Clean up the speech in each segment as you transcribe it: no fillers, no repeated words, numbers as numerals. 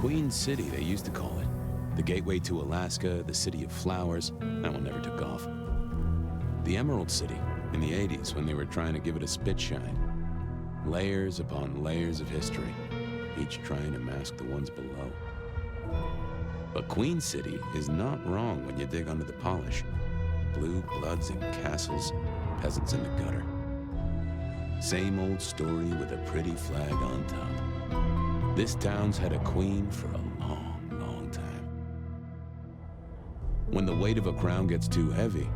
Queen City, they used to call it. The gateway to Alaska, the city of flowers. That one never took off. The Emerald City, in the 80s, when they were trying to give it a spit shine. Layers upon layers of history, each trying to mask the ones below. But Queen City is not wrong when you dig under the polish. Blue bloods and castles, peasants in the gutter. Same old story with a pretty flag on top. This town's had a queen for a long, long time. When the weight of a crown gets too heavy,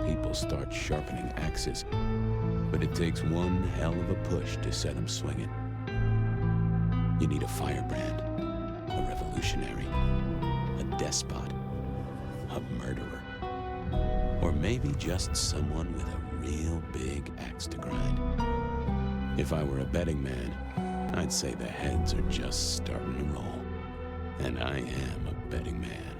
people start sharpening axes. But it takes one hell of a push to set them swinging. You need a firebrand, a revolutionary, a despot, a murderer, or maybe just someone with a real big axe to grind. If I were a betting man, I'd say the heads are just starting to roll. And I am a betting man.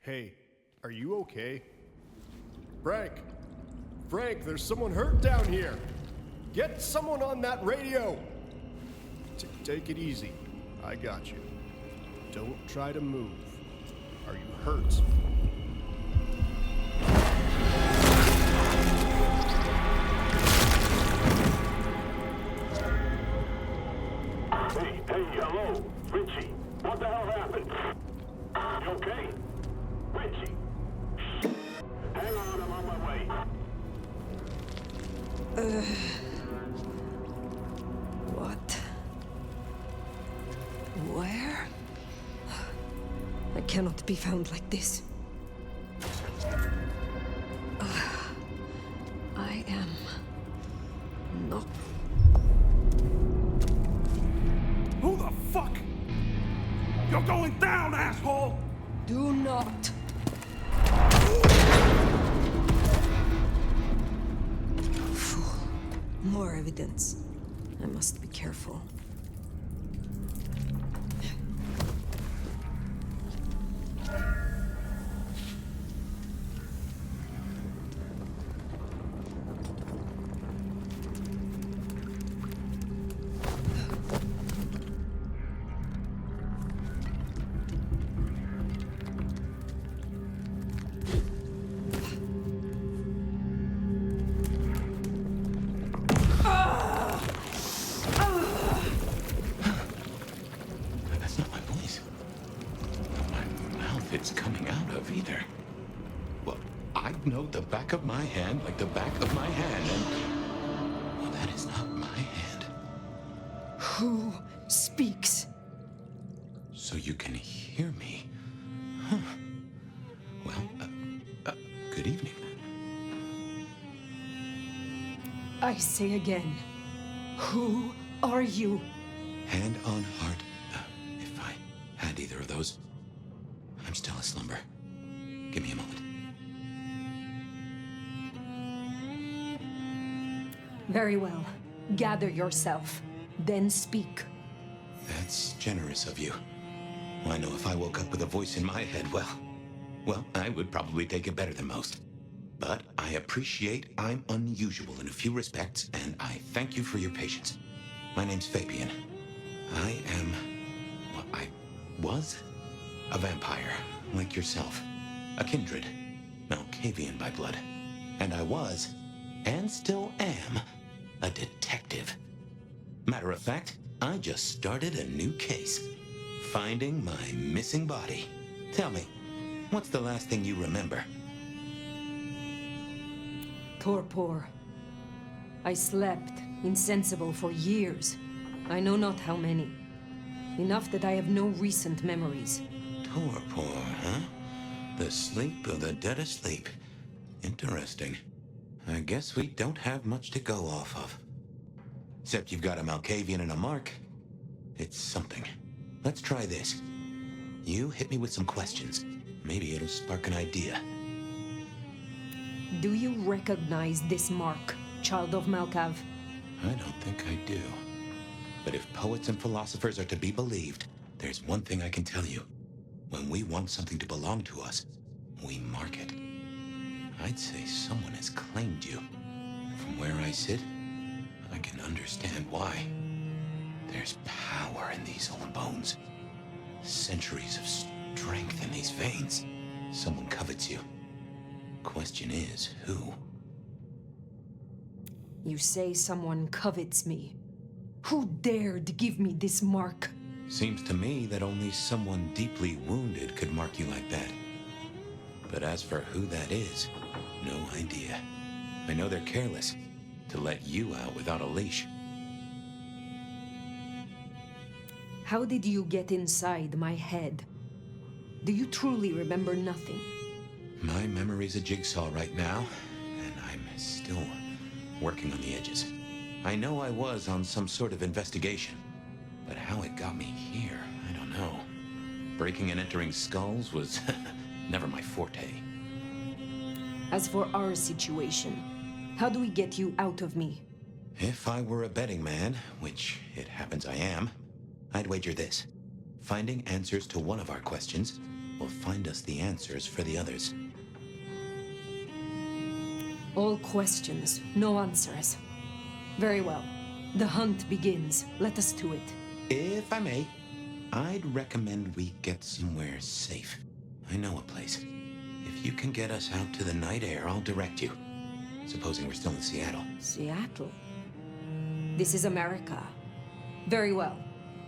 Hey, are you okay? Frank, there's someone hurt down here. Get someone on that radio. Take it easy. I got you. Don't try to move. Are you hurt? Hey, hello, Richie. What the hell happened? You okay? Richie! Hang on, I'm on my way. What? Where? I cannot be found like this. I am not... Who the fuck? You're going down, asshole! Do not. Fool. More evidence. I must be careful. Know the back of my hand like the back of my hand, and... well, that is not my hand. Who speaks? So you can hear me. Huh. Well, good evening. I say again, who are you? Hand on heart, if I had either of those, I'm still aslumber. Give me a moment. Very well. Gather yourself. Then speak. That's generous of you. I know if I woke up with a voice in my head, well, I would probably take it better than most. But I appreciate I'm unusual in a few respects, and I thank you for your patience. My name's Fabian. I was a vampire, like yourself. A kindred. Malkavian by blood. And I was, and still am, a detective. Matter of fact, I just started a new case. Finding my missing body. Tell me, what's the last thing you remember? Torpor. I slept, insensible for years. I know not how many. Enough that I have no recent memories. Torpor, huh? The sleep of the dead asleep. Interesting. I guess we don't have much to go off of. Except you've got a Malkavian and a mark. It's something. Let's try this. You hit me with some questions. Maybe it'll spark an idea. Do you recognize this mark, child of Malkav? I don't think I do. But if poets and philosophers are to be believed, There's one thing I can tell you. When we want something to belong to us, we mark it. I'd say someone has claimed you. From where I sit, I can understand why. There's power in these old bones. Centuries of strength in these veins. Someone covets you. Question is, who? You say someone covets me. Who dared give me this mark? Seems to me that only someone deeply wounded could mark you like that. But as for who that is, no idea. I know they're careless to let you out without a leash. How did you get inside my head? Do you truly remember nothing? My memory's a jigsaw right now, and I'm still working on the edges. I know I was on some sort of investigation, but how it got me here, I don't know. Breaking and entering skulls was never my forte. As for our situation, how do we get you out of me? If I were a betting man, which it happens I am, I'd wager this. Finding answers to one of our questions will find us the answers for the others. All questions, no answers. Very well. The hunt begins. Let us to it. If I may, I'd recommend we get somewhere safe. I know a place. If you can get us out to the night air, I'll direct you. Supposing we're still in Seattle. Seattle? This is America. Very well.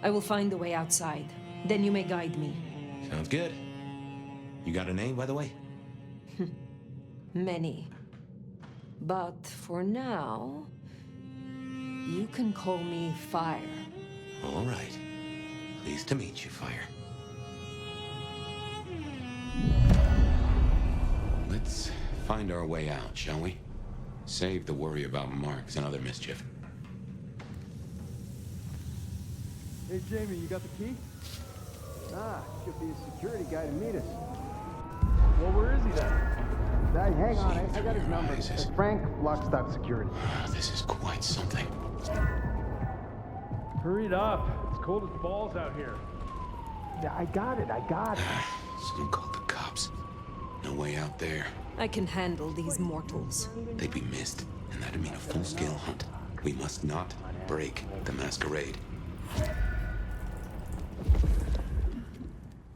I will find the way outside. Then you may guide me. Sounds good. You got a name, by the way? Many. But for now, you can call me Fire. All right. Pleased to meet you, Fire. Let's find our way out, shall we? Save the worry about marks and other mischief. Hey, Jamie, you got the key? Should be a security guy to meet us. Well, where is he then? Hang on, I got his number. It's Frank, Lockstock Security. This is quite something. Hurry it up. It's cold as balls out here. Yeah, I got it. Someone called the cops. No way out there. I can handle these mortals. They'd be missed, and that'd mean a full-scale hunt. We must not break the Masquerade.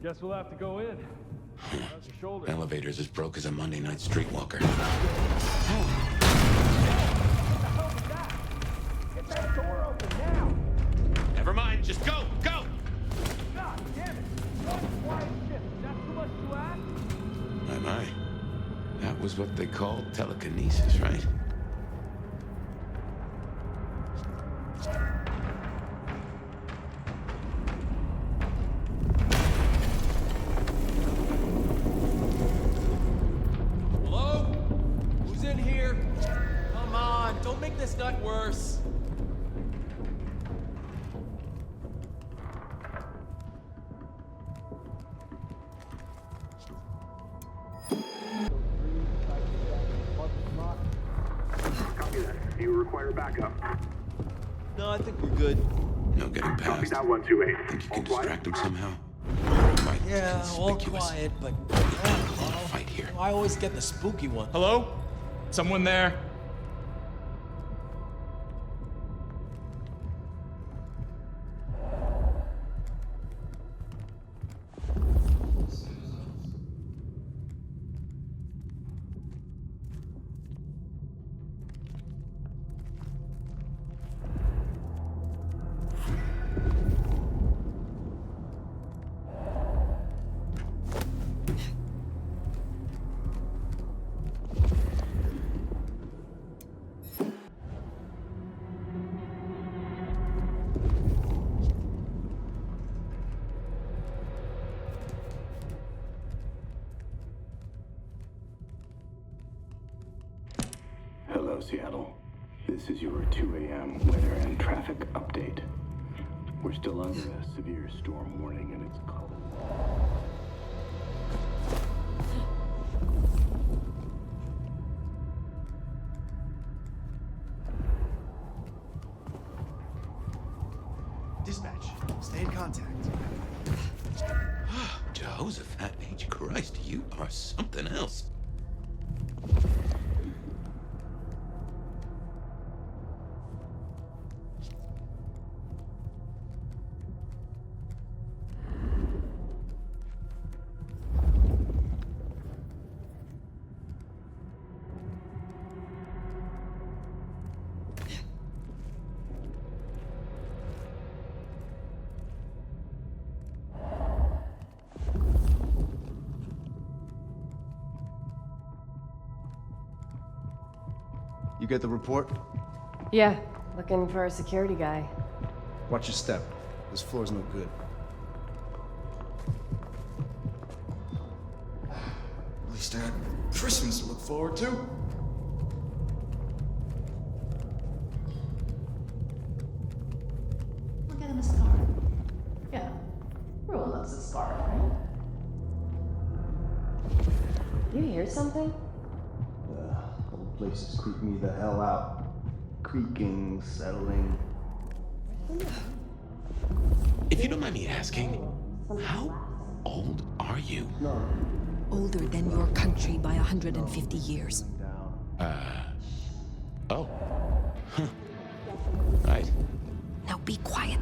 Guess we'll have to go in. How's your shoulder? Elevator's as broke as a Monday night streetwalker. Get that door open now! Never mind, just go! Go! God damn it! One quiet shift. That's too much to ask? My. That was what they called telekinesis, right? Hello? Who's in here? Come on, don't make this night worse. Copy that. Do you require backup? No, I think we're good. No getting Copy past. that 128. Think you All can quiet? distract them somehow? Quite Yeah, all conspicuous. quiet, but Fight here. I always get the spooky one. Hello? Someone there? Hello, Seattle. This is your 2 a.m. weather and traffic update. We're still under a severe storm warning and it's cold. Dispatch, stay in contact. Jehoshaphat H. Christ, you are something else. You get the report? Yeah, looking for a security guy. Watch your step. This floor's no good. At least I had Christmas to look forward to. Look at him, a scar. Yeah, everyone loves a scar, right? You hear something? Old places creep me the hell out. Creaking, settling. If you don't mind me asking, how old are you? No. Older than your country by 150 years. Oh. Huh. Right. Now be quiet.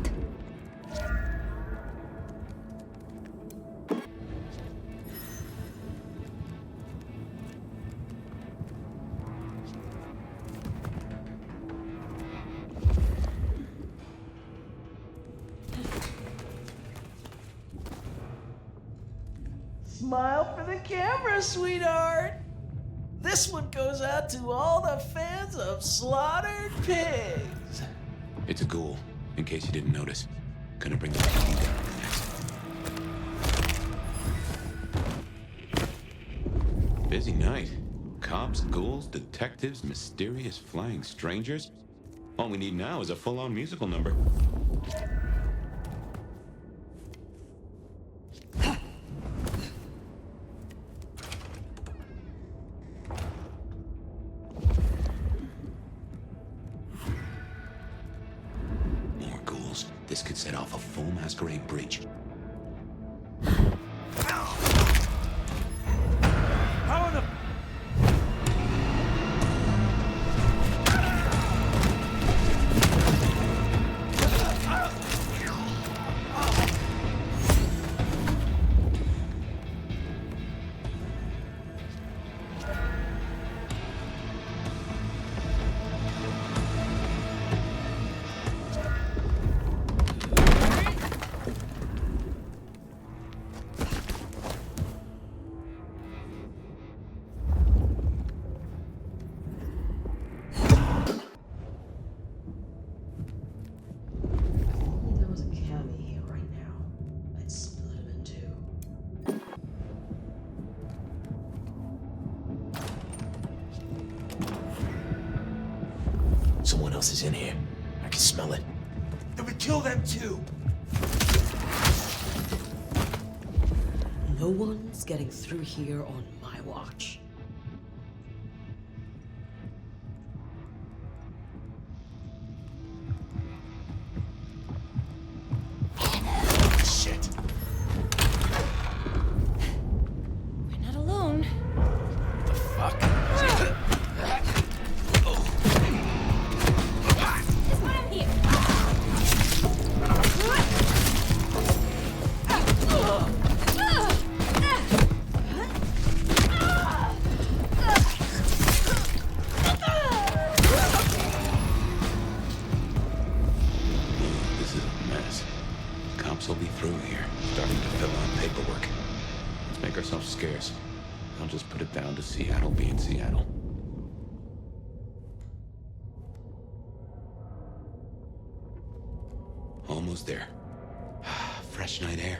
Smile for the camera, sweetheart. This one goes out to all the fans of slaughtered pigs. It's a ghoul, in case you didn't notice. Gonna bring the TV down next. Busy night. Cops, ghouls, detectives, mysterious flying strangers. All we need now is a full-on musical number. More ghouls. This could set off a full Masquerade breach. How in the... If there was a Cammy here right now, I'd split him in two. Someone else is in here. I can smell it. Then we kill them too. No one's getting through here on my watch. Shit. We're not alone. The fuck? That's why I'm here. This is a mess. Cops will be through here, starting to fill out paperwork. Let's make ourselves scarce. I'll just put it down to Seattle being Seattle. Almost there. Fresh night air.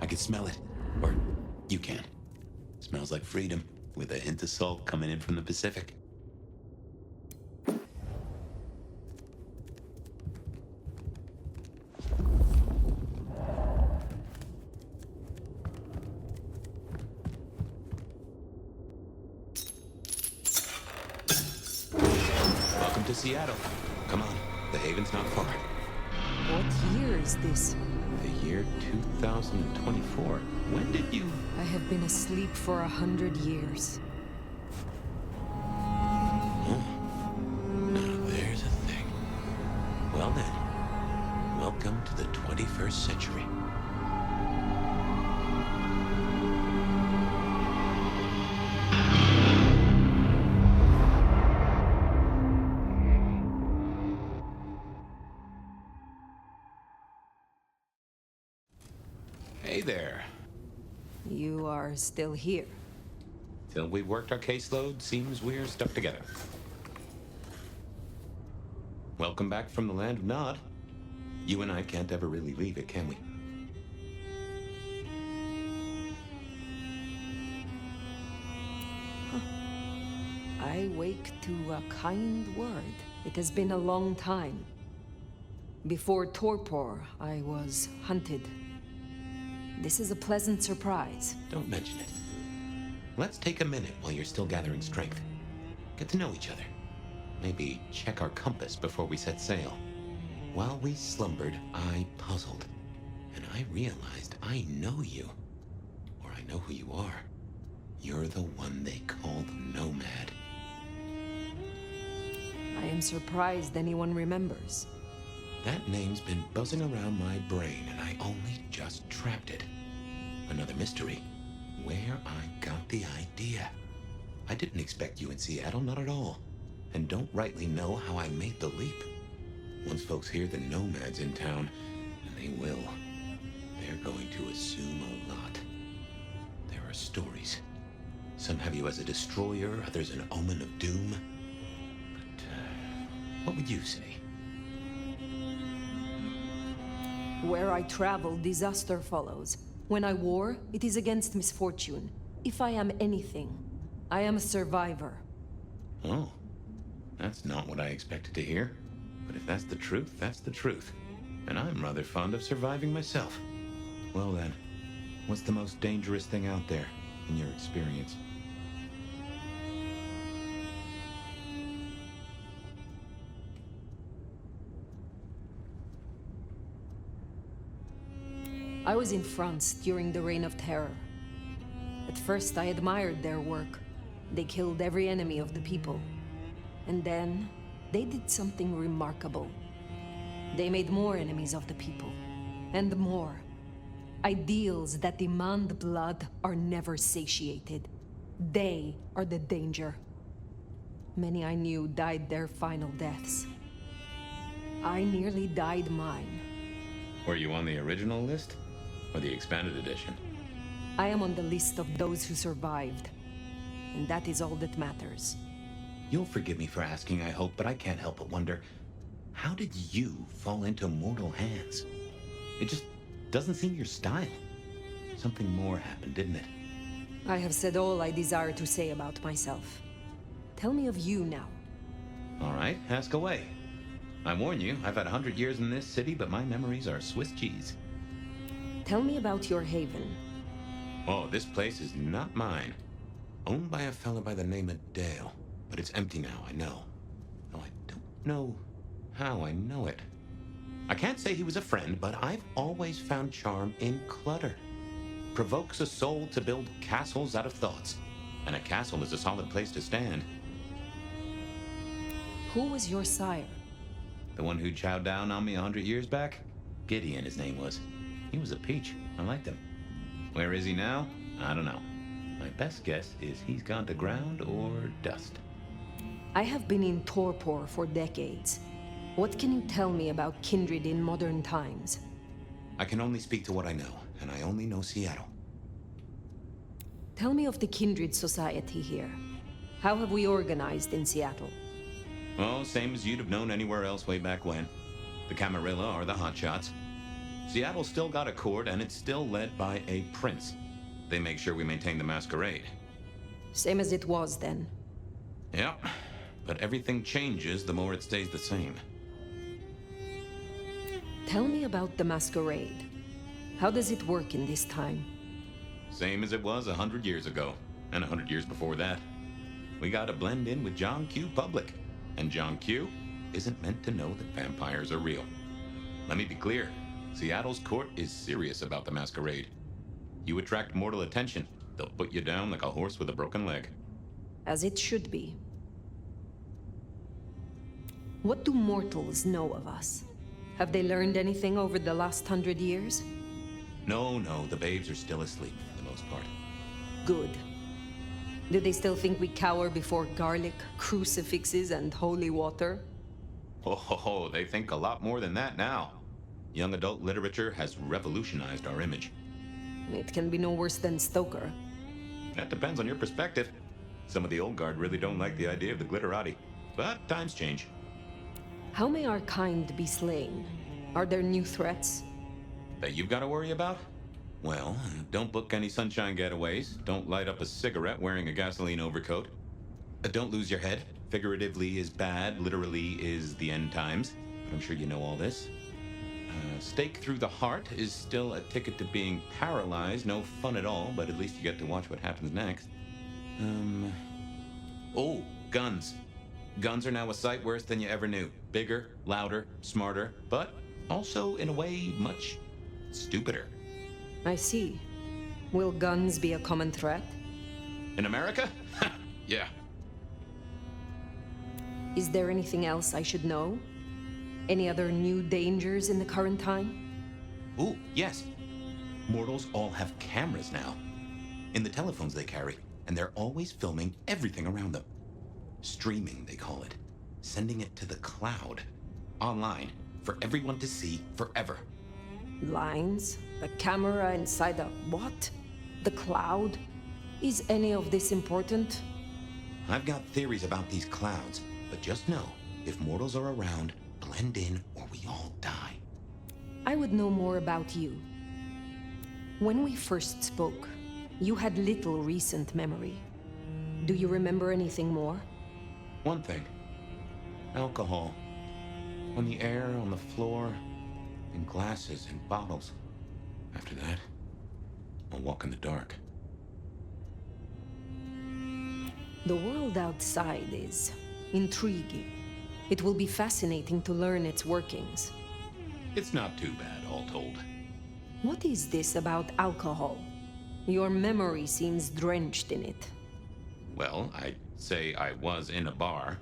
I can smell it. Or you can. Smells like freedom, with a hint of salt coming in from the Pacific. Welcome to Seattle. Come on, the haven's not far. What year is this? The year year 2024. When did you... I have been asleep for 100 years. Now there's a thing. Well then, welcome to the 21st century. Hey there. You are still here. Till we worked our caseload, seems we're stuck together. Welcome back from the land of Nod. You and I can't ever really leave it, can we? I wake to a kind word. It has been a long time. Before Torpor, I was hunted. This is a pleasant surprise. Don't mention it. Let's take a minute while you're still gathering strength. Get to know each other. Maybe check our compass before we set sail. While we slumbered, I puzzled. And I realized I know you. Or I know who you are. You're the one they call the Nomad. I am surprised anyone remembers. That name's been buzzing around my brain, and I only just trapped it. Another mystery. Where I got the idea. I didn't expect you in Seattle, not at all. And don't rightly know how I made the leap. Once folks hear the Nomad's in town, and they will, they're going to assume a lot. There are stories. Some have you as a destroyer, others an omen of doom. But, what would you say? Where I travel, disaster follows. When I war, it is against misfortune. If I am anything, I am a survivor. Oh, that's not what I expected to hear. But if that's the truth, that's the truth. And I'm rather fond of surviving myself. Well then, what's the most dangerous thing out there, in your experience? I was in France during the Reign of Terror. At first, I admired their work. They killed every enemy of the people. And then, they did something remarkable. They made more enemies of the people. And more. Ideals that demand blood are never satiated. They are the danger. Many I knew died their final deaths. I nearly died mine. Were you on the original list? Or the expanded edition? I am on the list of those who survived. And that is all that matters. You'll forgive me for asking, I hope, but I can't help but wonder, how did you fall into mortal hands? It just doesn't seem your style. Something more happened, didn't it? I have said all I desire to say about myself. Tell me of you now. All right, ask away. I warn you, I've had 100 years in this city, but my memories are Swiss cheese. Tell me about your haven. Oh, this place is not mine. Owned by a fella by the name of Dale. But it's empty now, I know. Though I don't know how I know it. I can't say he was a friend, but I've always found charm in clutter. Provokes a soul to build castles out of thoughts. And a castle is a solid place to stand. Who was your sire? The one who chowed down on me 100 years back? Gideon, his name was. He was a peach. I liked him. Where is he now? I don't know. My best guess is he's gone to ground or dust. I have been in Torpor for decades. What can you tell me about kindred in modern times? I can only speak to what I know, and I only know Seattle. Tell me of the kindred society here. How have we organized in Seattle? Oh, same as you'd have known anywhere else way back when. The Camarilla are the hotshots. Seattle's still got a court, and it's still led by a prince. They make sure we maintain the Masquerade. Same as it was then. Yep, but everything changes the more it stays the same. Tell me about the Masquerade. How does it work in this time? Same as it was 100 years ago, and 100 years before that. We gotta blend in with John Q. Public, and John Q. isn't meant to know that vampires are real. Let me be clear, Seattle's court is serious about the Masquerade. You attract mortal attention, they'll put you down like a horse with a broken leg. As it should be. What do mortals know of us? Have they learned anything over the last 100 years? No, the babes are still asleep for the most part. Good. Do they still think we cower before garlic, crucifixes, and holy water? Oh, they think a lot more than that now. Young adult literature has revolutionized our image. It can be no worse than Stoker. That depends on your perspective. Some of the old guard really don't like the idea of the glitterati, but times change. How may our kind be slain? Are there new threats? That you've got to worry about? Well, don't book any sunshine getaways. Don't light up a cigarette wearing a gasoline overcoat. Don't lose your head. Figuratively is bad, literally is the end times. I'm sure you know all this. Stake through the heart is still a ticket to being paralyzed. No fun at all, but at least you get to watch what happens next. Oh, guns. Guns are now a sight worse than you ever knew. Bigger, louder, smarter, but also, in a way, much stupider. I see. Will guns be a common threat? In America? Yeah. Is there anything else I should know? Any other new dangers in the current time? Ooh, yes. Mortals all have cameras now. In the telephones they carry, and they're always filming everything around them. Streaming, they call it. Sending it to the cloud. Online, for everyone to see forever. Lines? A camera inside a what? The cloud? Is any of this important? I've got theories about these clouds, but just know, if mortals are around, blend in or we all die. I would know more about you. When we first spoke, you had little recent memory. Do you remember anything more? One thing. Alcohol. On the air, on the floor, in glasses and bottles. After that, I'll walk in the dark. The world outside is intriguing. It will be fascinating to learn its workings. It's not too bad, all told. What is this about alcohol? Your memory seems drenched in it. Well, I'd say I was in a bar.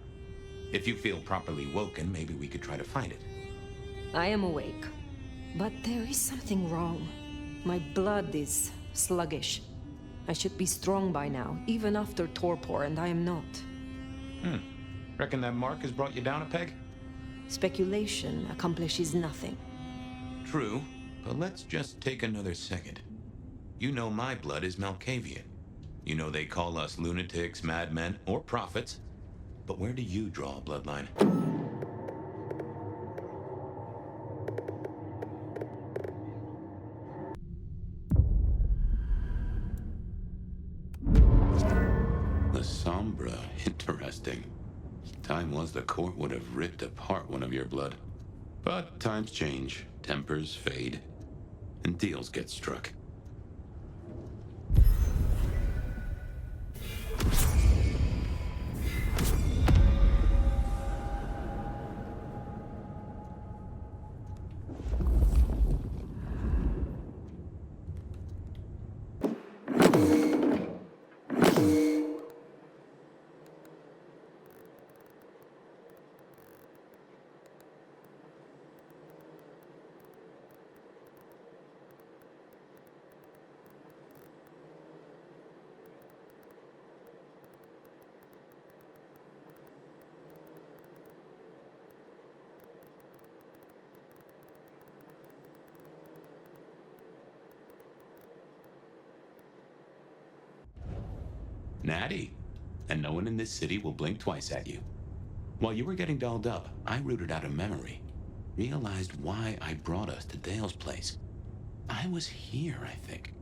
If you feel properly woken, maybe we could try to find it. I am awake. But there is something wrong. My blood is sluggish. I should be strong by now, even after torpor, and I am not. Reckon that mark has brought you down a peg? Speculation accomplishes nothing. True, but let's just take another second. You know my blood is Malkavian. You know they call us lunatics, madmen, or prophets. But where do you draw a bloodline? Lasombra, interesting. Time was the court would have ripped apart one of your blood. But times change, tempers fade, and deals get struck. Natty. And no one in this city will blink twice at you. While you were getting dolled up, I rooted out a memory. Realized why I brought us to Dale's place. I was here, I think.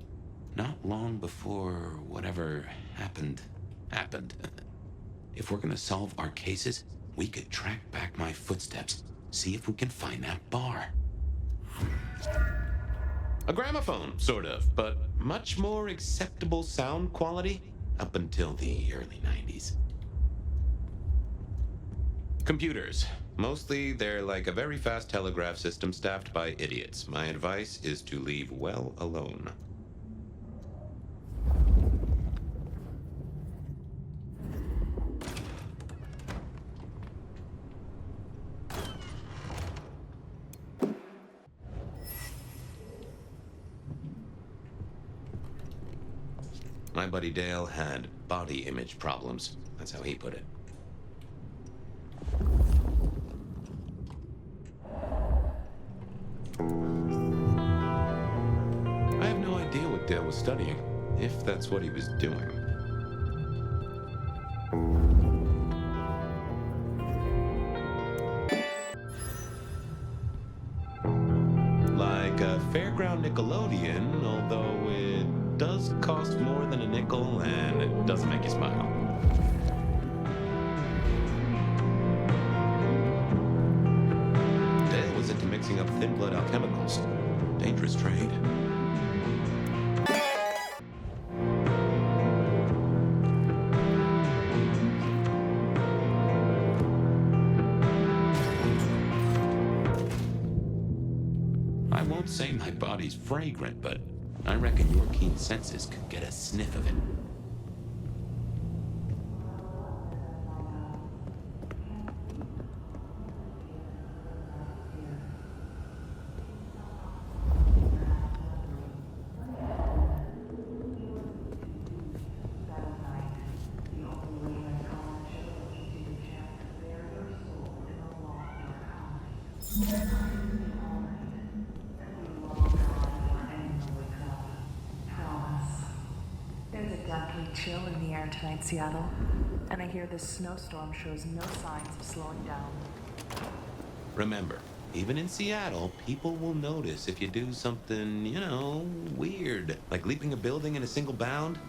Not long before whatever happened. If we're gonna solve our cases, we could track back my footsteps. See if we can find that bar. A gramophone, sort of, but much more acceptable sound quality. Up until the early 90s. Computers. Mostly, they're like a very fast telegraph system staffed by idiots. My advice is to leave well alone. My buddy Dale had body image problems. That's how he put it. I have no idea what Dale was studying, if that's what he was doing. Like a fairground Nickelodeon, although it does cost more than a nickel and it doesn't make you smile. Dale was into mixing up thin blood alchemicals. Dangerous trade. I won't say my body's fragrant, but I reckon your keen senses could get a sniff of it. There's a deathly chill in the air tonight, Seattle. And I hear this snowstorm shows no signs of slowing down. Remember, even in Seattle, people will notice if you do something, weird. Like leaping a building in a single bound.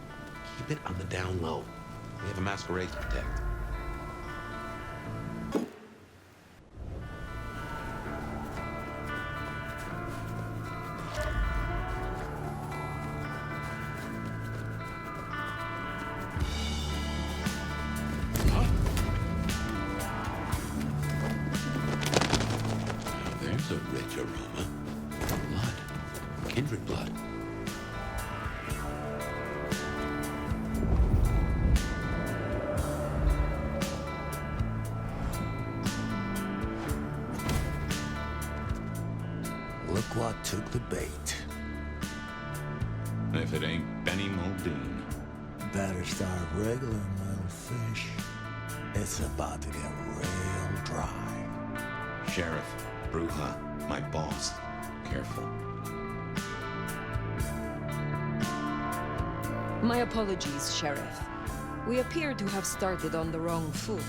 Keep it on the down low. We have a masquerade to protect. There's a rich aroma. Blood. Kindred blood. Look what took the bait. If it ain't Benny Muldoon. Better start wriggling, little fish. It's about to get real dry. Sheriff, Bruja, my boss. Careful. My apologies, Sheriff. We appear to have started on the wrong foot.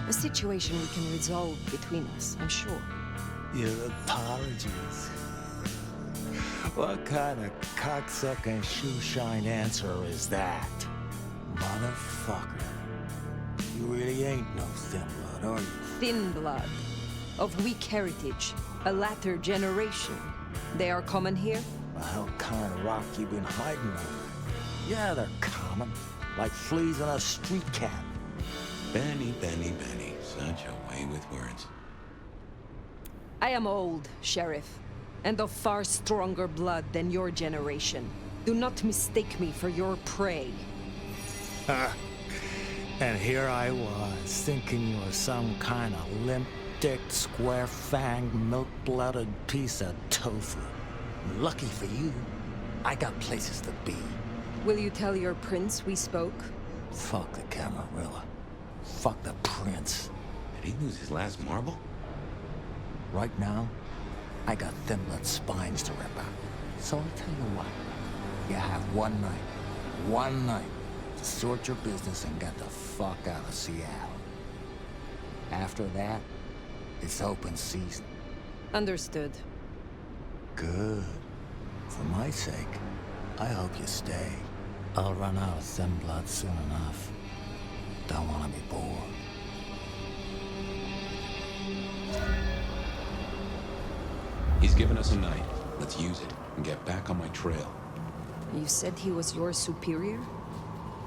A situation we can resolve between us, I'm sure. Your apologies. What kind of cocksucking shoeshine answer is that? Motherfucker. You really ain't no thin blood, are you? Thin blood. Of weak heritage. A latter generation. They are common here? The hell kind of rock you been hiding under? Yeah, they're common. Like fleas on a street cat. Benny, Benny, Benny. Such a way with words. I am old, Sheriff, and of far stronger blood than your generation. Do not mistake me for your prey. And here I was, thinking you were some kind of limp-dicked, square-fanged, milk-blooded piece of tofu. Lucky for you, I got places to be. Will you tell your prince we spoke? Fuck the Camarilla. Fuck the prince. Did he lose his last marble? Right now, I got thin blood spines to rip out. So I'll tell you what. You have one night, to sort your business and get the fuck out of Seattle. After that, it's open season. Understood. Good. For my sake, I hope you stay. I'll run out of thin blood soon enough. Don't want to be bored. He's given us a night. Let's use it and get back on my trail. You said he was your superior?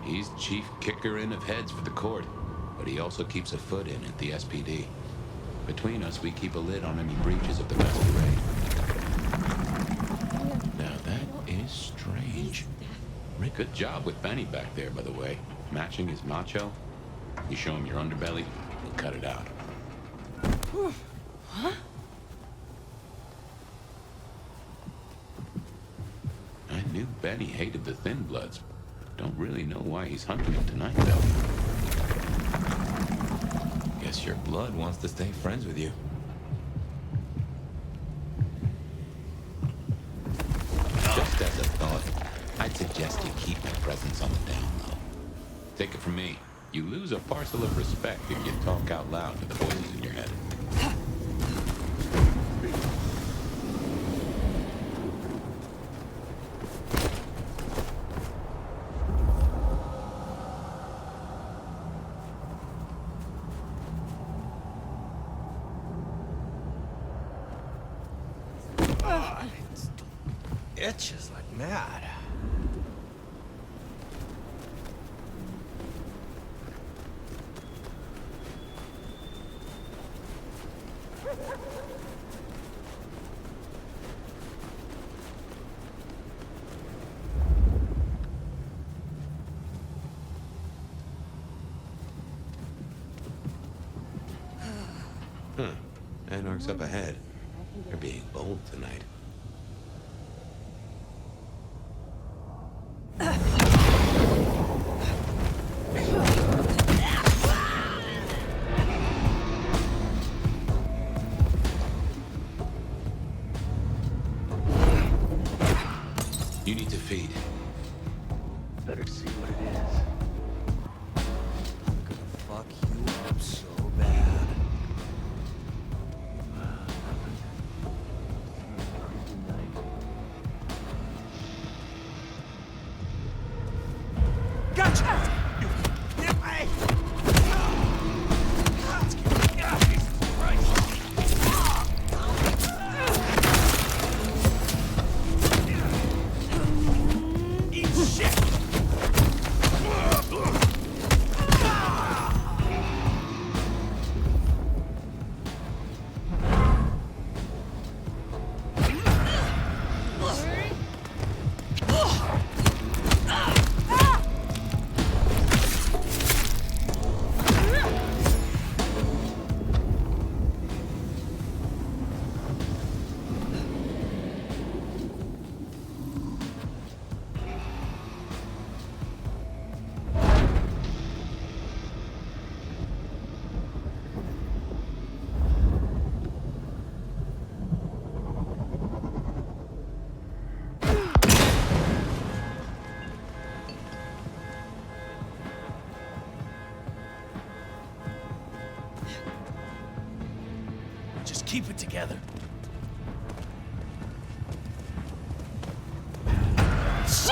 He's chief kicker in of heads for the court, but he also keeps a foot in at the SPD. Between us, we keep a lid on any breaches of the Masquerade. Now that is strange. Rick, good job with Benny back there, by the way. Matching his macho. You show him your underbelly, he'll cut it out. Huh? I knew Benny hated the Thin Bloods. Don't really know why he's hunting them tonight, though. Guess your blood wants to stay friends with you. Just as a thought, I'd suggest you keep my presence on the down low. Take it from me. You lose a parcel of respect if you talk out loud to the voices in your head. Itches like mad. Huh. Anarch's up ahead. They're being bold tonight. You need to feed. Better see what it is. I'm gonna fuck you up so bad. Gotcha! Just keep it together. Let's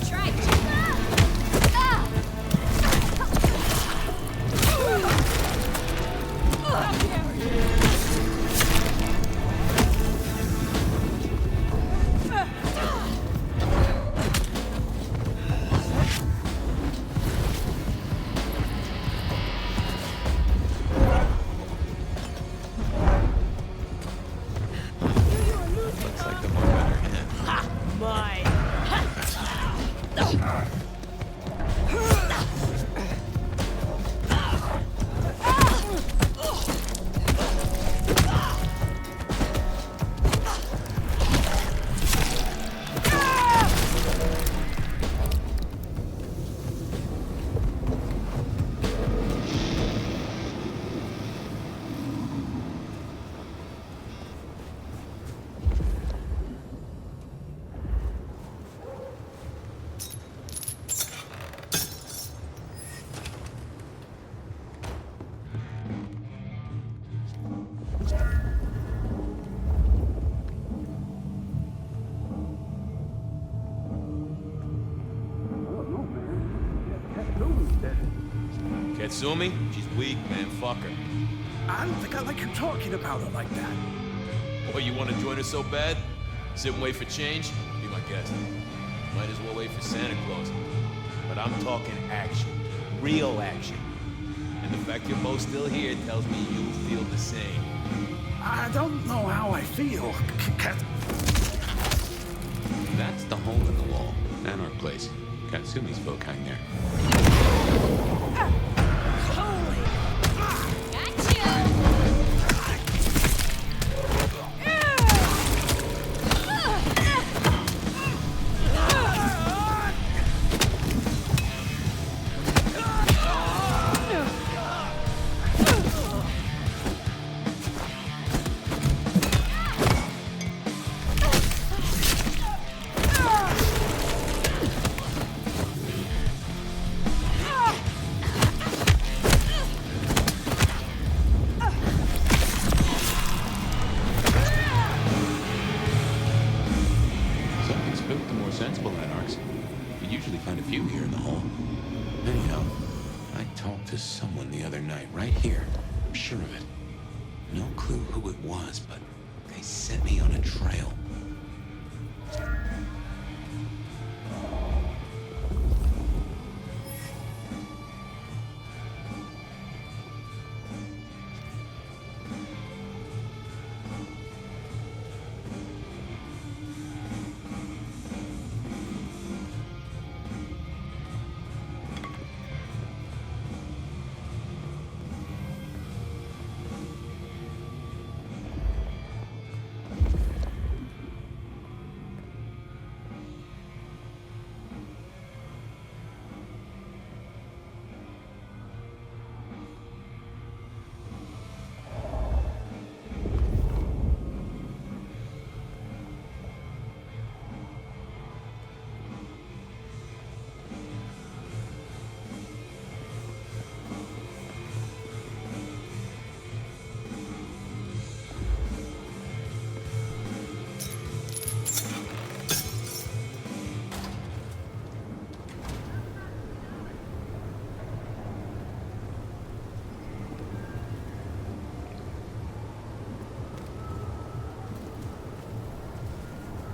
try. Katsumi? She's weak, man. Fuck her. I don't think I like you talking about her like that. Boy, you want to join us so bad? Sit and wait for change? Be my guest. Might as well wait for Santa Claus. But I'm talking action. Real action. And the fact you're both still here tells me you feel the same. I don't know how I feel. That's the hole in the wall. And our place. Katsumi's folk hang there.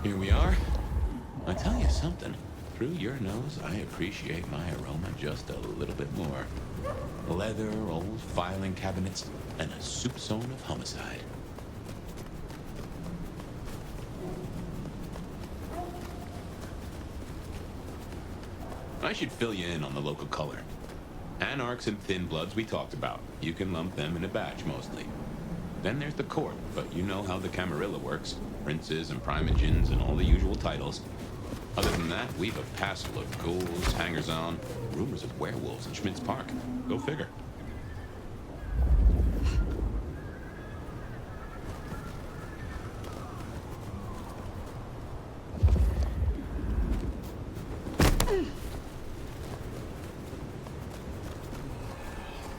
Here we are. I tell you something. Through your nose, I appreciate my aroma just a little bit more. Leather, old filing cabinets, and a soup zone of homicide. I should fill you in on the local color. Anarchs and Thin Bloods we talked about. You can lump them in a batch mostly. Then there's the court, but you know how the Camarilla works. Princes and primogens and all the usual titles. Other than that, we've a passel of ghouls, hangers-on, rumors of werewolves in Schmidt's Park. Go figure.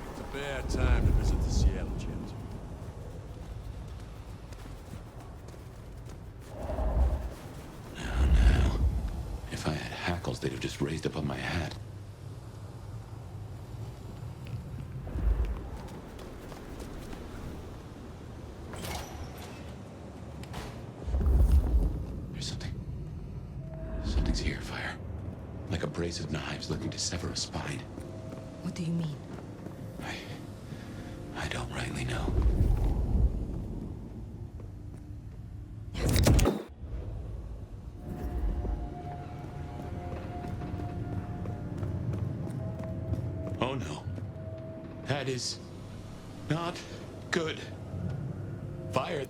It's a bad time to visit the Seattle chapter. If I had hackles, they'd have just raised up on my hat. There's something. Something's here, Fire. Like a brace of knives looking to sever a spine. What do you mean? I don't rightly know. Oh no. That is not good. Fire.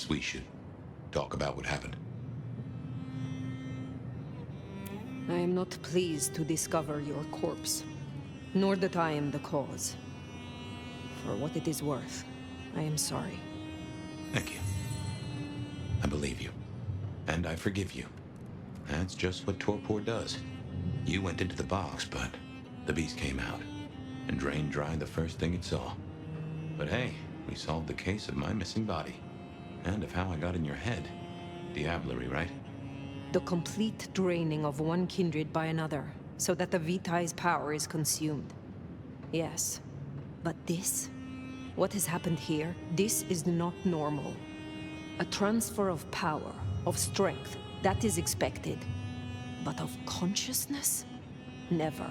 Perhaps we should talk about what happened. I am not pleased to discover your corpse, nor that I am the cause. For what it is worth, I am sorry. Thank you. I believe you. And I forgive you. That's just what torpor does. You went into the box, but the beast came out and drained dry the first thing it saw. But hey, we solved the case of my missing body. And of how I got in your head. Diablerie, right? The complete draining of one kindred by another, so that the Vitai's power is consumed. Yes. But this? What has happened here? This is not normal. A transfer of power, of strength, that is expected. But of consciousness? Never.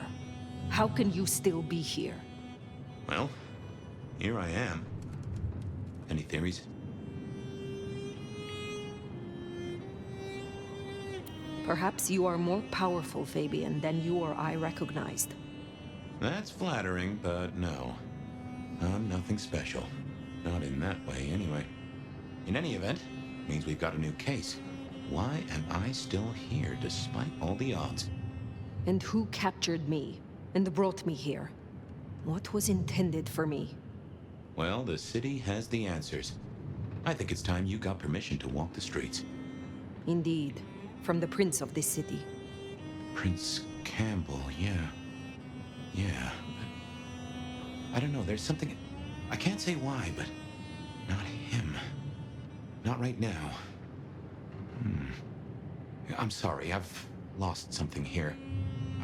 How can you still be here? Well, here I am. Any theories? Perhaps you are more powerful, Fabian, than you or I recognized. That's flattering, but no. I'm nothing special. Not in that way, anyway. In any event, means we've got a new case. Why am I still here, despite all the odds? And who captured me, and brought me here? What was intended for me? Well, the city has the answers. I think it's time you got permission to walk the streets. Indeed. From the prince of this city. Prince Campbell, yeah. Yeah, but... I don't know, there's something... I can't say why, but... Not him. Not right now. I'm sorry, I've lost something here.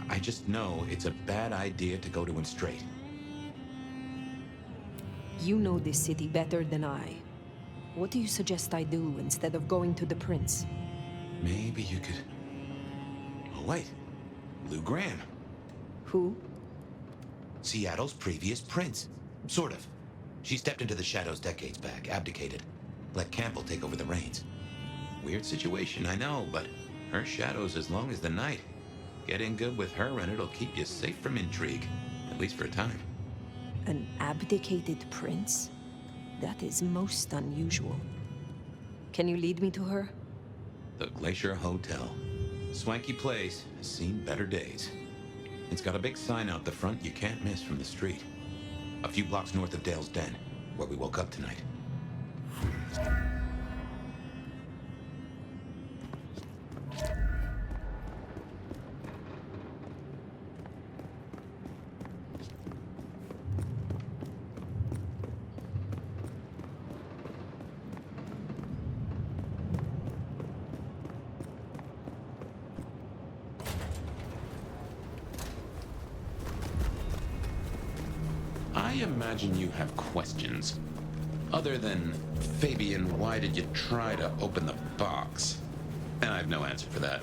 I just know it's a bad idea to go to him straight. You know this city better than I. What do you suggest I do instead of going to the prince? Maybe you could... Oh, wait. Lou Graham. Who? Seattle's previous prince. Sort of. She stepped into the shadows decades back, abdicated. Let Campbell take over the reins. Weird situation, I know, but her shadow's as long as the night. Get in good with her and it'll keep you safe from intrigue. At least for a time. An abdicated prince? That is most unusual. Can you lead me to her? The Glacier Hotel. Swanky place, has seen better days. It's got a big sign out the front you can't miss from the street. A few blocks north of Dale's Den, where we woke up tonight. I imagine you have questions. Other than, Fabian, why did you try to open the box? And I have no answer for that.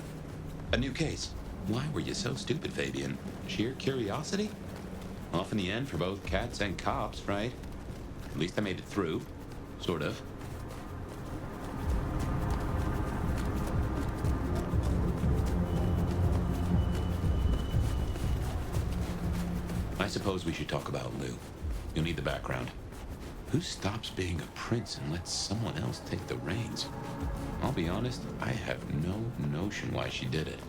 A new case. Why were you so stupid, Fabian? Sheer curiosity? Off in the end for both cats and cops, right? At least I made it through. Sort of. I suppose we should talk about Lou. You'll need the background. Who stops being a prince and lets someone else take the reins? I'll be honest, I have no notion why she did it.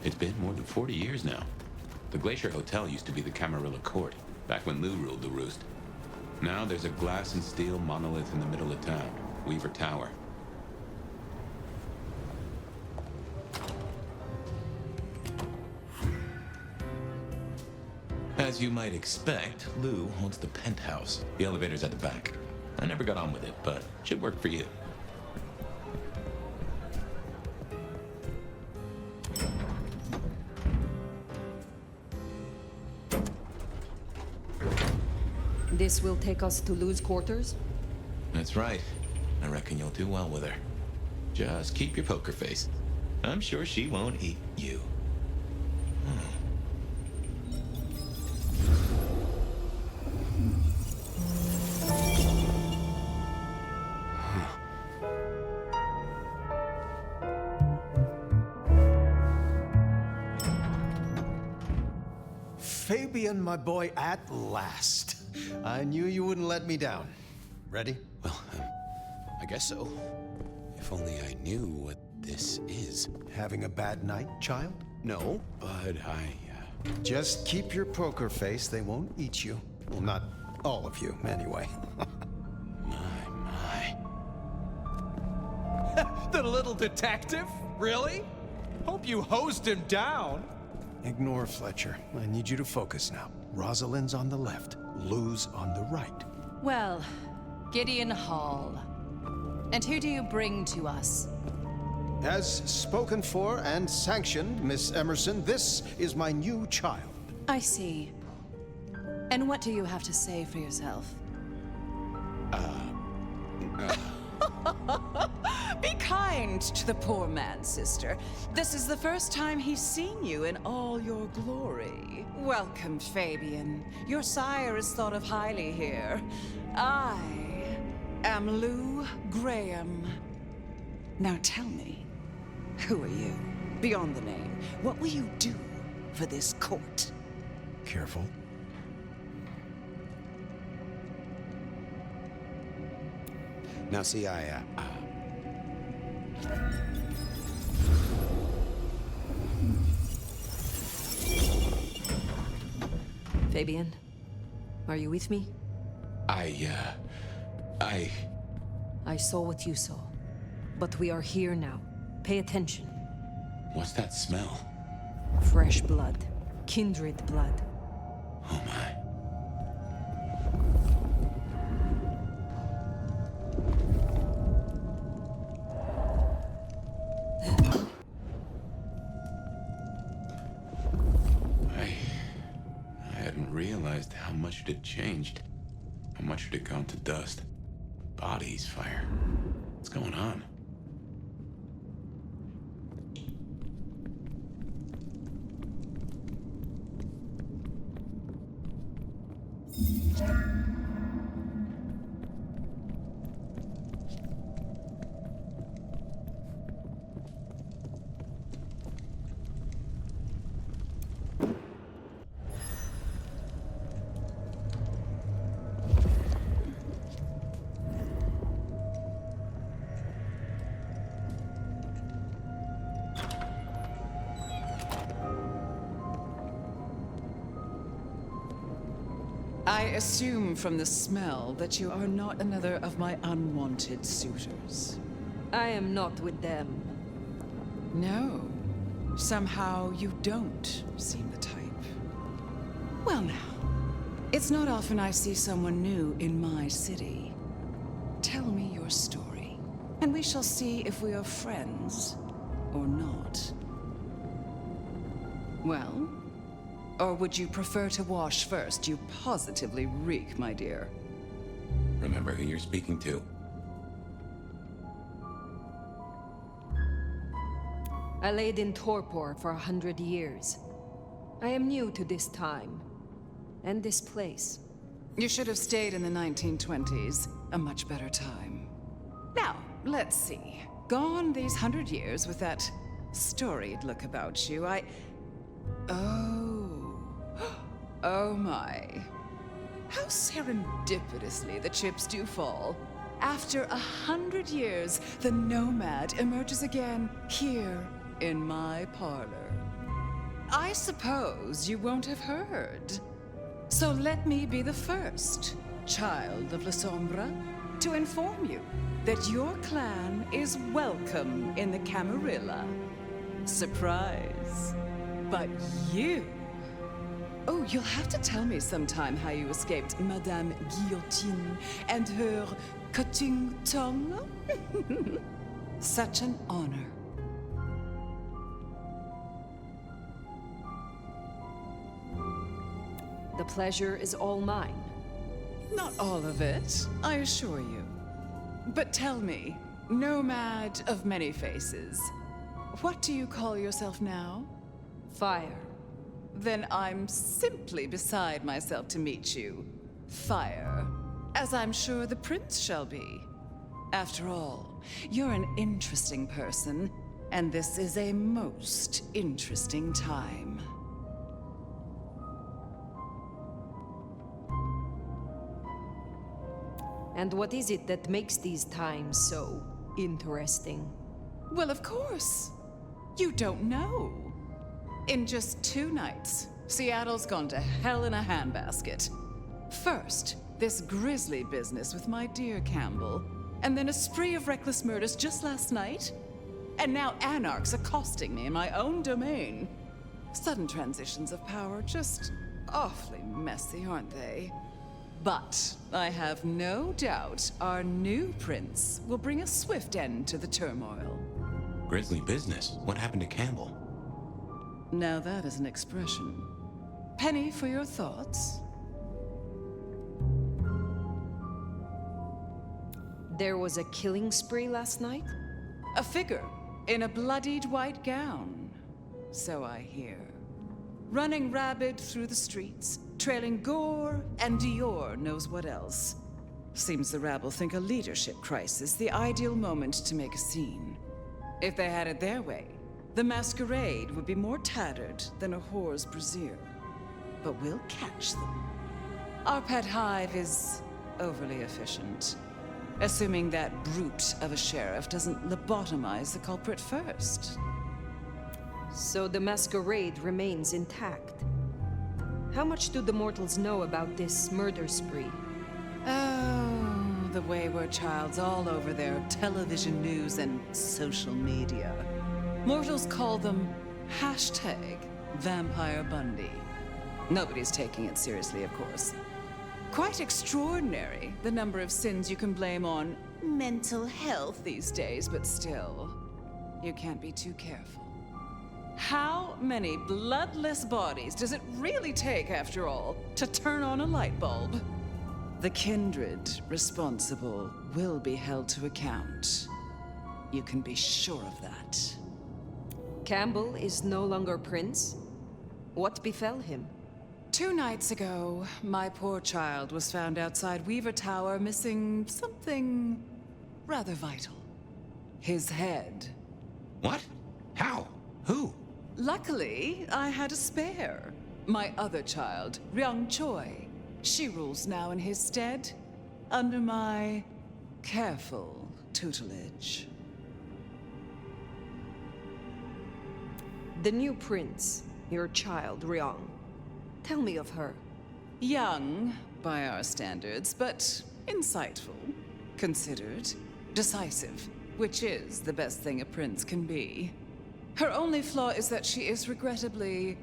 It's been more than 40 years now. The Glacier Hotel used to be the Camarilla Court, back when Lou ruled the roost. Now there's a glass and steel monolith in the middle of town, Weaver Tower. As you might expect, Lou owns the penthouse. The elevator's at the back. I never got on with it, but it should work for you. This will take us to Lou's quarters? That's right. I reckon you'll do well with her. Just keep your poker face. I'm sure she won't eat you. Fabian, my boy, at last. I knew you wouldn't let me down. Ready? Well, I guess so. If only I knew what this is. Having a bad night, child? No, but Just keep your poker face. They won't eat you. Well, not all of you, anyway. My. The little detective? Really? Hope you hosed him down. Ignore Fletcher. I need you to focus now. Rosalind's on the left, Lou's on the right. Well, Gideon Hall. And who do you bring to us? As spoken for and sanctioned, Miss Emerson, this is my new child. I see. And what do you have to say for yourself? Be kind to the poor man, sister. This is the first time he's seen you in all your glory. Welcome, Fabian. Your sire is thought of highly here. I am Lou Graham. Now tell me, who are you? Beyond the name, what will you do for this court? Careful. Now see, Fabian, are you with me? I saw what you saw. But we are here now. Pay attention. What's that smell? Fresh blood. Kindred blood. Oh my. I hadn't realized how much it had changed. How much it had gone to dust. Bodies, fire. What's going on? I assume from the smell that you are not another of my unwanted suitors. I am not with them. No. Somehow you don't seem the type. Well now, it's not often I see someone new in my city. Tell me your story, and we shall see if we are friends or not. Well? Or would you prefer to wash first? You positively reek, my dear. Remember who you're speaking to. I laid in torpor for 100 years. I am new to this time. And this place. You should have stayed in the 1920s. A much better time. Now, let's see. Gone these 100 years with that storied look about you, Oh my. How serendipitously the chips do fall. After 100 years, the nomad emerges again here in my parlor. I suppose you won't have heard. So let me be the first, child of Lasombra, to inform you that your clan is welcome in the Camarilla. Surprise. But you... Oh, you'll have to tell me sometime how you escaped Madame Guillotine and her cutting tongue. Such an honor. The pleasure is all mine. Not all of it, I assure you. But tell me, nomad of many faces, what do you call yourself now? Fire. Then I'm simply beside myself to meet you. Fire. As I'm sure the prince shall be. After all, you're an interesting person, and this is a most interesting time. And what is it that makes these times so interesting? Well, of course. You don't know. In just 2 nights, Seattle's gone to hell in a handbasket. First, this grisly business with my dear Campbell, and then a spree of reckless murders just last night. And now anarchs accosting me in my own domain. Sudden transitions of power, just awfully messy, aren't they? But I have no doubt our new prince will bring a swift end to the turmoil. Grisly business. What happened to Campbell? Now that is an expression. Penny, for your thoughts? There was a killing spree last night? A figure in a bloodied white gown. So I hear. Running rabid through the streets, trailing gore and Dior knows what else. Seems the rabble think a leadership crisis the ideal moment to make a scene. If they had it their way, the Masquerade would be more tattered than a whore's brassiere. But we'll catch them. Our pet hive is overly efficient, assuming that brute of a sheriff doesn't lobotomize the culprit first. So the Masquerade remains intact. How much do the mortals know about this murder spree? Oh, the wayward child's all over their television news and social media. Mortals call them #Vampire Bundy. Nobody's taking it seriously, of course. Quite extraordinary, the number of sins you can blame on mental health these days, but still, you can't be too careful. How many bloodless bodies does it really take, after all, to turn on a light bulb? The kindred responsible will be held to account. You can be sure of that. Campbell is no longer prince? What befell him? 2 nights ago, my poor child was found outside Weaver Tower missing something rather vital. His head. What? How? Who? Luckily, I had a spare. My other child, Ryung Choi. She rules now in his stead, under my careful tutelage. The new prince, your child, Ryung. Tell me of her. Young, by our standards, but insightful, considered, decisive, which is the best thing a prince can be. Her only flaw is that she is regrettably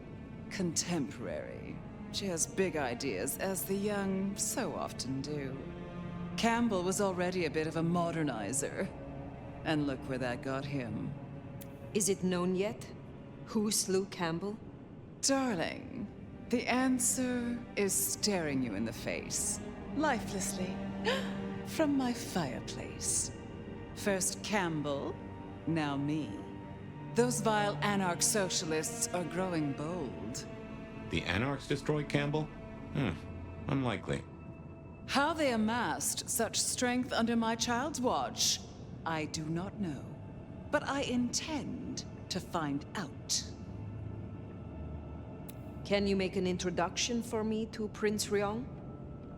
contemporary. She has big ideas, as the young so often do. Campbell was already a bit of a modernizer. And look where that got him. Is it known yet? Who slew Campbell? Darling, the answer is staring you in the face, lifelessly, from my fireplace. First Campbell, now me. Those vile anarch socialists are growing bold. The anarchs destroyed Campbell? Unlikely. How they amassed such strength under my child's watch, I do not know. But I intend to find out. Can you make an introduction for me to Prince Ryung?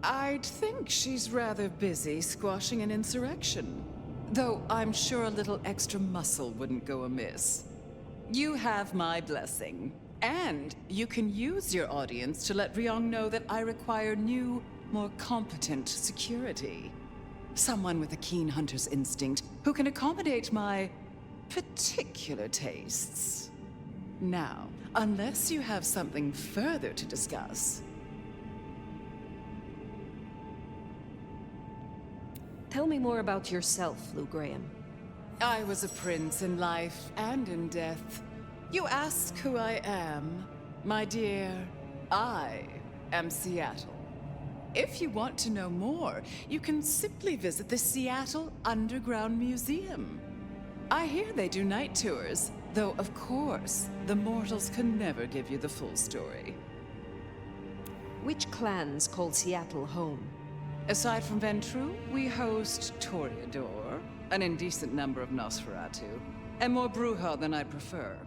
I'd think she's rather busy squashing an insurrection. Though I'm sure a little extra muscle wouldn't go amiss. You have my blessing. And you can use your audience to let Ryung know that I require new, more competent security. Someone with a keen hunter's instinct who can accommodate my particular tastes. Now, unless you have something further to discuss. Tell me more about yourself, Lou Graham. I was a prince in life and in death. You ask who I am. My dear, I am Seattle. If you want to know more, you can simply visit the Seattle Underground Museum. I hear they do night tours, though of course, the mortals can never give you the full story. Which clans call Seattle home? Aside from Ventru, we host Toreador, an indecent number of Nosferatu, and more Bruja than I'd prefer.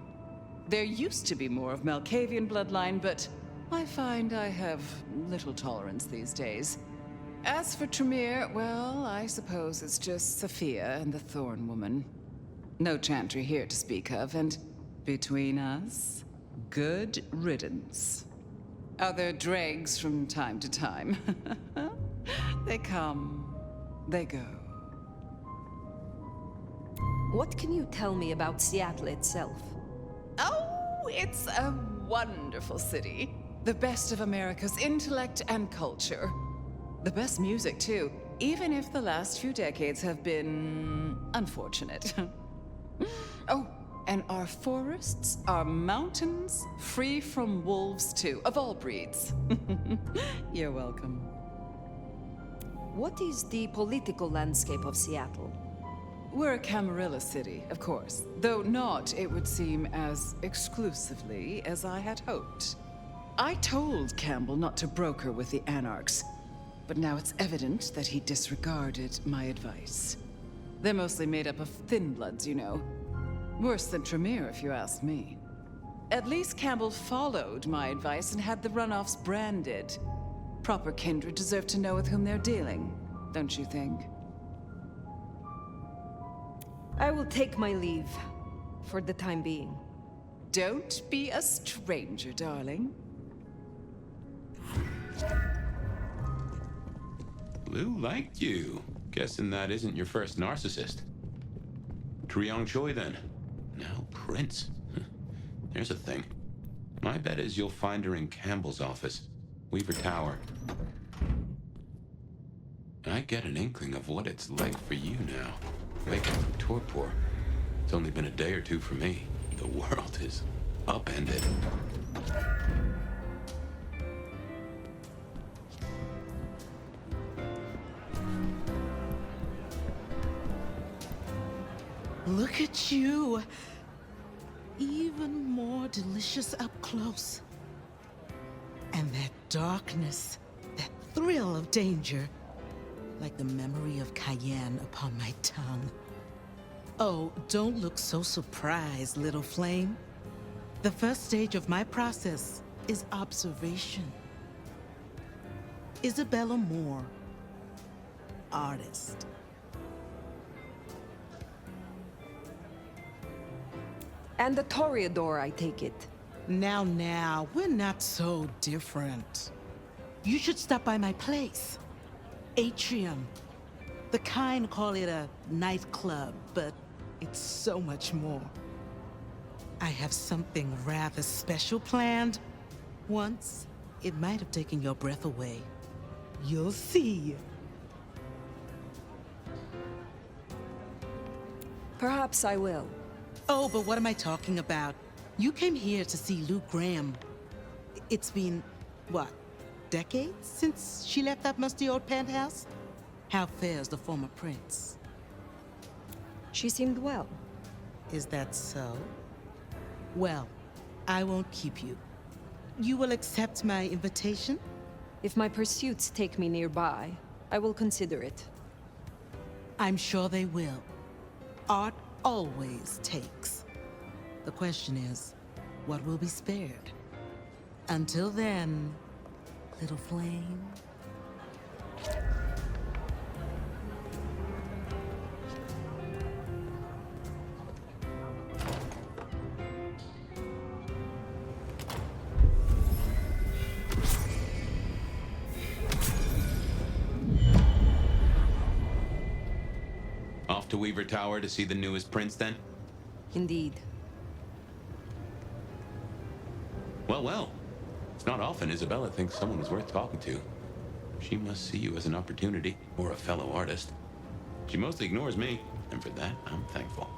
There used to be more of Malkavian bloodline, but I find I have little tolerance these days. As for Tremere, well, I suppose it's just Sophia and the Thorn Woman. No Chantry here to speak of, and between us, good riddance. Other dregs from time to time. They come, they go. What can you tell me about Seattle itself? Oh, it's a wonderful city. The best of America's intellect and culture. The best music, too, even if the last few decades have been unfortunate. Oh, and our forests, our mountains, free from wolves, too, of all breeds. You're welcome. What is the political landscape of Seattle? We're a Camarilla city, of course, though not, it would seem, as exclusively as I had hoped. I told Campbell not to broker with the Anarchs, but now it's evident that he disregarded my advice. They're mostly made up of thin bloods, you know. Worse than Tremere, if you ask me. At least Campbell followed my advice and had the runoffs branded. Proper kindred deserve to know with whom they're dealing, don't you think? I will take my leave, for the time being. Don't be a stranger, darling. Lou liked you. Guessing that isn't your first narcissist. Triong Choi, then. Now Prince. There's a thing. My bet is you'll find her in Campbell's office. Weaver Tower. I get an inkling of what it's like for you now. Waking from torpor. It's only been a day or two for me. The world is upended. Look at you. Even more delicious up close. And that darkness, that thrill of danger, like the memory of Cayenne upon my tongue. Oh, don't look so surprised, little flame. The first stage of my process is observation. Isabella Moore, artist. And the Toreador, I take it. Now, we're not so different. You should stop by my place. Atrium. The kind call it a nightclub, but it's so much more. I have something rather special planned. Once, it might have taken your breath away. You'll see. Perhaps I will. Oh, but what am I talking about? You came here to see Lou Graham. It's been, what, decades since she left that musty old penthouse? How fares the former prince? She seemed well. Is that so? Well, I won't keep you. You will accept my invitation? If my pursuits take me nearby, I will consider it. I'm sure they will. Art always takes. The question is, what will be spared? Until then, little flame. Off to Weaver Tower to see the newest prince, then? Indeed. Well. It's not often Isabella thinks someone is worth talking to. She must see you as an opportunity, or a fellow artist. She mostly ignores me, and for that, I'm thankful.